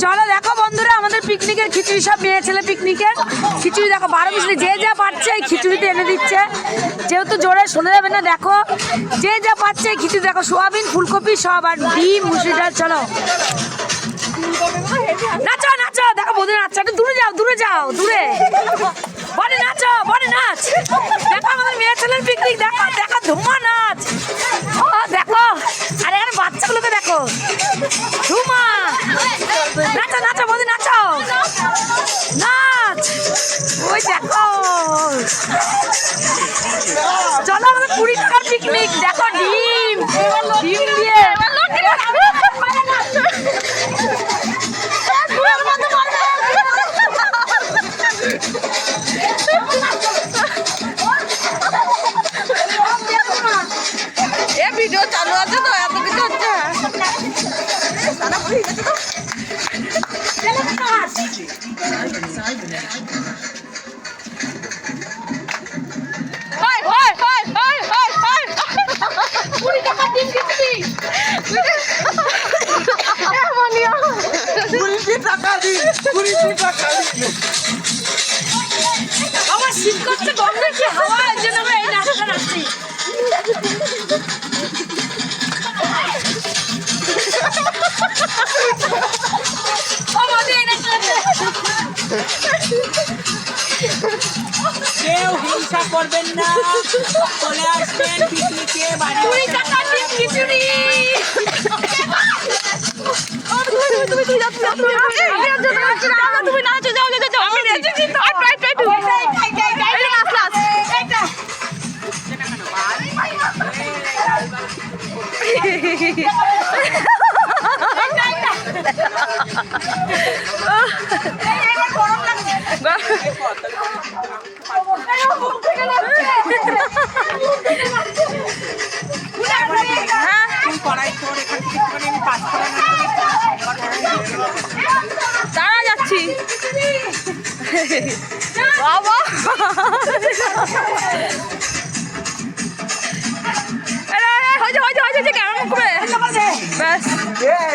চলো দেখো বন্ধুরা, আমাদের পিকনিকের খিচুড়ি, সব মেয়ে ছেলে পিকনিকের খিচুড়ি দেখো, 12 মিশালি যে যা পাচ্ছে এই খিচুড়িতে এনে দিচ্ছে, যেহেতু জোরে শোনা যাবে না। দেখো যে যা পাচ্ছে এই খিচুড়ি দেখো, সোয়াবিন, ফুলকপি সব, আর ডিম, মুসুরি ডাল। চলো নাচো নাচো, দেখো বন্ধু নাচছো, একটু দূরে যাও, দূরে যাও, দূরে বডি নাচো, বডি নাচ। দেখো আমাদের মেয়ে ছেলের পিকনিক, দেখো দেখো ধুমা নাচ, ও দেখো, আর এখানে বাচ্চাগুলোকে দেখো ধুমা। নাচো নাচো বন্ধু নাচো, নাচ, ওই দেখো। চলো আমাদের 20 টাকার পিকনিক, দেখো ডিম, ডিম দিয়ে ভিডিও চালু আছে তো, এত কিছু হচ্ছে। আমার শীত করছে, গরমের কি হাওয়া, এর জন্য আমরা এই নাচটা নাচছি। কেউ হিংসা করবেন না, চলে আসবেন পিকনিকে বাড়ি। 20 টাকার ডিম খিচুড়ি। তুমি নাচো, যাও যাও যাও, আমি নেচেছি তো। দাঁড়া যাচ্ছি বাবা। হয়েছে হয়েছে হয়েছে, কেমন করে ব্যাস।